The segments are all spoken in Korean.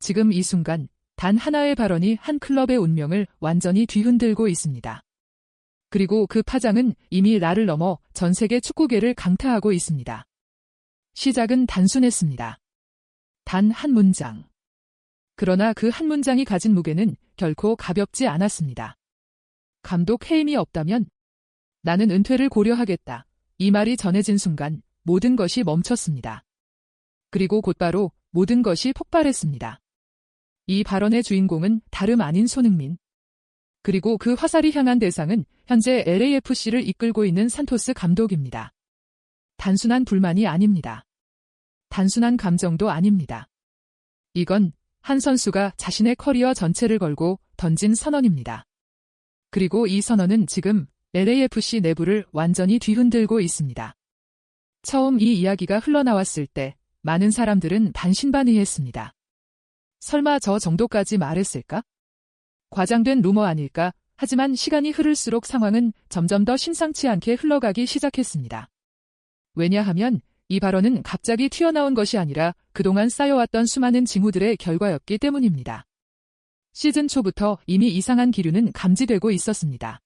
지금 이 순간 단 하나의 발언이 한 클럽의 운명을 완전히 뒤흔들고 있습니다. 그리고 그 파장은 이미 나를 넘어 전 세계 축구계를 강타하고 있습니다. 시작은 단순했습니다. 단 한 문장. 그러나 그 한 문장이 가진 무게는 결코 가볍지 않았습니다. 감독 해임이 없다면 나는 은퇴를 고려하겠다. 이 말이 전해진 순간 모든 것이 멈췄습니다. 그리고 곧바로 모든 것이 폭발했습니다. 이 발언의 주인공은 다름 아닌 손흥민. 그리고 그 화살이 향한 대상은 현재 LAFC를 이끌고 있는 산토스 감독입니다. 단순한 불만이 아닙니다. 단순한 감정도 아닙니다. 이건 한 선수가 자신의 커리어 전체를 걸고 던진 선언입니다. 그리고 이 선언은 지금 LAFC 내부를 완전히 뒤흔들고 있습니다. 처음 이 이야기가 흘러나왔을 때 많은 사람들은 반신반의했습니다. 설마 저 정도까지 말했을까? 과장된 루머 아닐까? 하지만 시간이 흐를수록 상황은 점점 더 심상치 않게 흘러가기 시작했습니다. 왜냐하면 이 발언은 갑자기 튀어나온 것이 아니라 그동안 쌓여왔던 수많은 징후들의 결과였기 때문입니다. 시즌 초부터 이미 이상한 기류는 감지되고 있었습니다.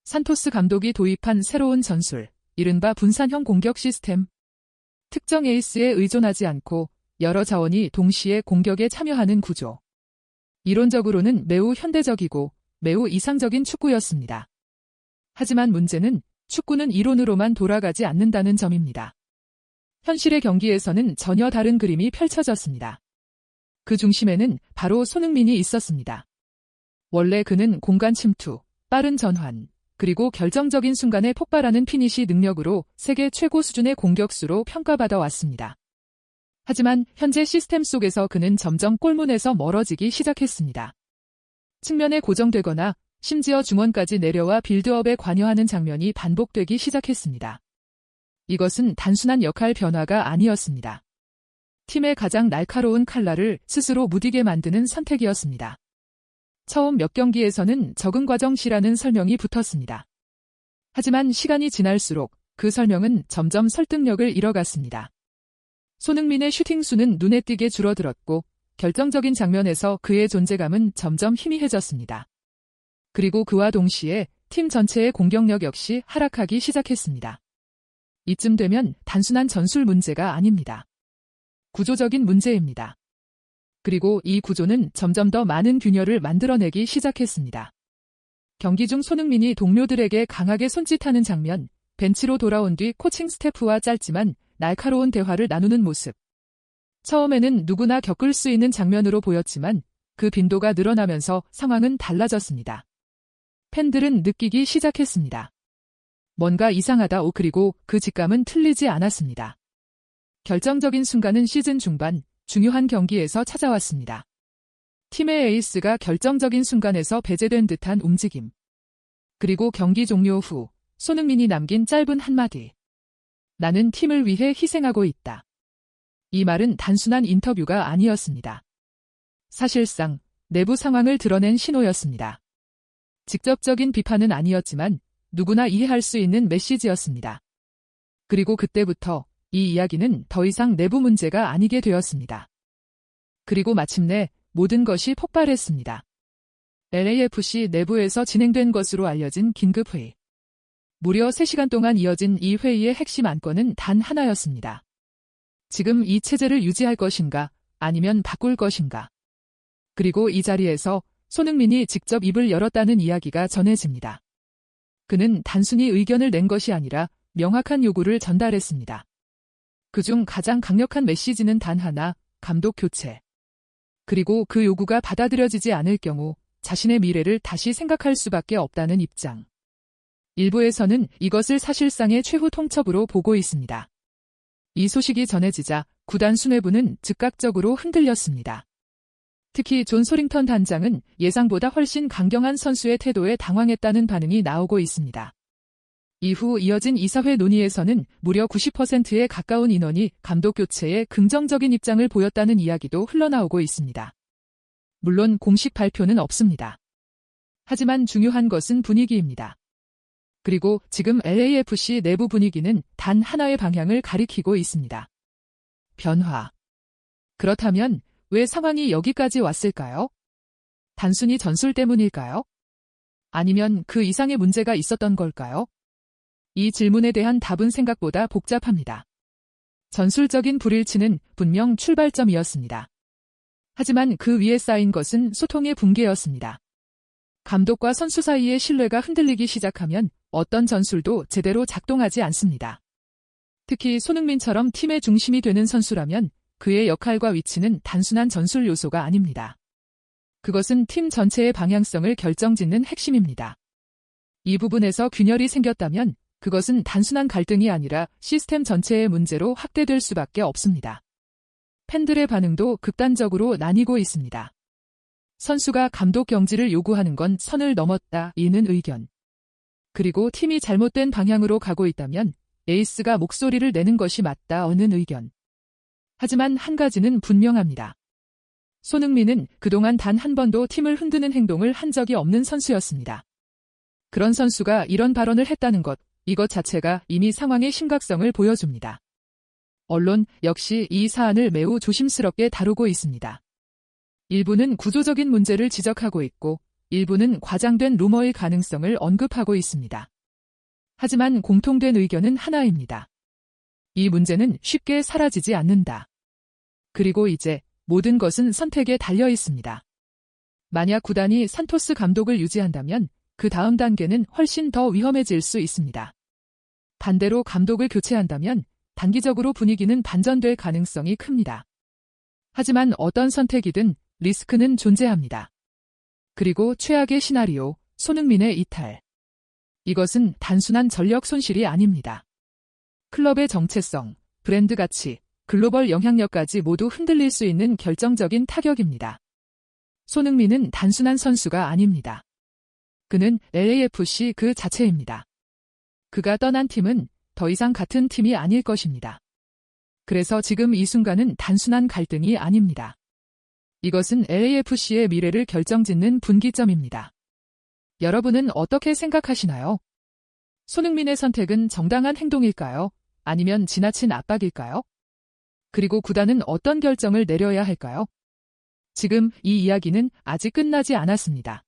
산토스 감독이 도입한 새로운 전술, 이른바 분산형 공격 시스템. 특정 에이스에 의존하지 않고 여러 자원이 동시에 공격에 참여하는 구조. 이론적으로는 매우 현대적이고 매우 이상적인 축구였습니다. 하지만 문제는 축구는 이론으로만 돌아가지 않는다는 점입니다. 현실의 경기에서는 전혀 다른 그림이 펼쳐졌습니다. 그 중심에는 바로 손흥민이 있었습니다. 원래 그는 공간 침투, 빠른 전환, 그리고 결정적인 순간에 폭발하는 피니시 능력으로 세계 최고 수준의 공격수로 평가받아 왔습니다. 하지만 현재 시스템 속에서 그는 점점 골문에서 멀어지기 시작했습니다. 측면에 고정되거나 심지어 중원까지 내려와 빌드업에 관여하는 장면이 반복되기 시작했습니다. 이것은 단순한 역할 변화가 아니었습니다. 팀의 가장 날카로운 칼날을 스스로 무디게 만드는 선택이었습니다. 처음 몇 경기에서는 적응 과정 시라는 설명이 붙었습니다. 하지만 시간이 지날수록 그 설명은 점점 설득력을 잃어갔습니다. 손흥민의 슈팅 수는 눈에 띄게 줄어들었고 결정적인 장면에서 그의 존재감은 점점 희미해졌습니다. 그리고 그와 동시에 팀 전체의 공격력 역시 하락하기 시작했습니다. 이쯤 되면 단순한 전술 문제가 아닙니다. 구조적인 문제입니다. 그리고 이 구조는 점점 더 많은 균열을 만들어내기 시작했습니다. 경기 중 손흥민이 동료들에게 강하게 손짓하는 장면, 벤치로 돌아온 뒤 코칭 스태프와 짧지만 날카로운 대화를 나누는 모습. 처음에는 누구나 겪을 수 있는 장면으로 보였지만 그 빈도가 늘어나면서 상황은 달라졌습니다. 팬들은 느끼기 시작했습니다. 뭔가 이상하다. 그리고 그 직감은 틀리지 않았습니다. 결정적인 순간은 시즌 중반 중요한 경기에서 찾아왔습니다. 팀의 에이스가 결정적인 순간에서 배제된 듯한 움직임. 그리고 경기 종료 후 손흥민이 남긴 짧은 한마디. 나는 팀을 위해 희생하고 있다. 이 말은 단순한 인터뷰가 아니었습니다. 사실상 내부 상황을 드러낸 신호였습니다. 직접적인 비판은 아니었지만 누구나 이해할 수 있는 메시지였습니다. 그리고 그때부터 이 이야기는 더 이상 내부 문제가 아니게 되었습니다. 그리고 마침내 모든 것이 폭발했습니다. LAFC 내부에서 진행된 것으로 알려진 긴급회의. 무려 3시간 동안 이어진 이 회의의 핵심 안건은 단 하나였습니다. 지금 이 체제를 유지할 것인가, 아니면 바꿀 것인가. 그리고 이 자리에서 손흥민이 직접 입을 열었다는 이야기가 전해집니다. 그는 단순히 의견을 낸 것이 아니라 명확한 요구를 전달했습니다. 그중 가장 강력한 메시지는 단 하나, 감독 교체. 그리고 그 요구가 받아들여지지 않을 경우 자신의 미래를 다시 생각할 수밖에 없다는 입장. 일부에서는 이것을 사실상의 최후 통첩으로 보고 있습니다. 이 소식이 전해지자 구단 수뇌부는 즉각적으로 흔들렸습니다. 특히 존 소링턴 단장은 예상보다 훨씬 강경한 선수의 태도에 당황했다는 반응이 나오고 있습니다. 이후 이어진 이사회 논의에서는 무려 90%에 가까운 인원이 감독 교체에 긍정적인 입장을 보였다는 이야기도 흘러나오고 있습니다. 물론 공식 발표는 없습니다. 하지만 중요한 것은 분위기입니다. 그리고 지금 LAFC 내부 분위기는 단 하나의 방향을 가리키고 있습니다. 변화. 그렇다면 왜 상황이 여기까지 왔을까요? 단순히 전술 때문일까요? 아니면 그 이상의 문제가 있었던 걸까요? 이 질문에 대한 답은 생각보다 복잡합니다. 전술적인 불일치는 분명 출발점이었습니다. 하지만 그 위에 쌓인 것은 소통의 붕괴였습니다. 감독과 선수 사이의 신뢰가 흔들리기 시작하면 어떤 전술도 제대로 작동하지 않습니다. 특히 손흥민처럼 팀의 중심이 되는 선수라면 그의 역할과 위치는 단순한 전술 요소가 아닙니다. 그것은 팀 전체의 방향성을 결정짓는 핵심입니다. 이 부분에서 균열이 생겼다면 그것은 단순한 갈등이 아니라 시스템 전체의 문제로 확대될 수밖에 없습니다. 팬들의 반응도 극단적으로 나뉘고 있습니다. 선수가 감독 경질을 요구하는 건 선을 넘었다 이는 의견. 그리고 팀이 잘못된 방향으로 가고 있다면 에이스가 목소리를 내는 것이 맞다 어는 의견. 하지만 한 가지는 분명합니다. 손흥민은 그동안 단 한 번도 팀을 흔드는 행동을 한 적이 없는 선수였습니다. 그런 선수가 이런 발언을 했다는 것, 이것 자체가 이미 상황의 심각성을 보여줍니다. 언론 역시 이 사안을 매우 조심스럽게 다루고 있습니다. 일부는 구조적인 문제를 지적하고 있고 일부는 과장된 루머의 가능성을 언급하고 있습니다. 하지만 공통된 의견은 하나입니다. 이 문제는 쉽게 사라지지 않는다. 그리고 이제 모든 것은 선택에 달려 있습니다. 만약 구단이 산토스 감독을 유지한다면 그 다음 단계는 훨씬 더 위험해질 수 있습니다. 반대로 감독을 교체한다면 단기적으로 분위기는 반전될 가능성이 큽니다. 하지만 어떤 선택이든 리스크는 존재합니다. 그리고 최악의 시나리오, 손흥민의 이탈. 이것은 단순한 전력 손실이 아닙니다. 클럽의 정체성, 브랜드 가치, 글로벌 영향력까지 모두 흔들릴 수 있는 결정적인 타격입니다. 손흥민은 단순한 선수가 아닙니다. 그는 LAFC 그 자체입니다. 그가 떠난 팀은 더 이상 같은 팀이 아닐 것입니다. 그래서 지금 이 순간은 단순한 갈등이 아닙니다. 이것은 LAFC의 미래를 결정짓는 분기점입니다. 여러분은 어떻게 생각하시나요? 손흥민의 선택은 정당한 행동일까요? 아니면 지나친 압박일까요? 그리고 구단은 어떤 결정을 내려야 할까요? 지금 이 이야기는 아직 끝나지 않았습니다.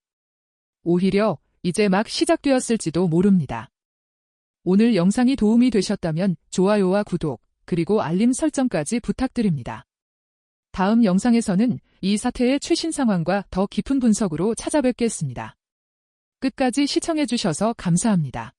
오히려 이제 막 시작되었을지도 모릅니다. 오늘 영상이 도움이 되셨다면 좋아요와 구독, 그리고 알림 설정까지 부탁드립니다. 다음 영상에서는 이 사태의 최신 상황과 더 깊은 분석으로 찾아뵙겠습니다. 끝까지 시청해주셔서 감사합니다.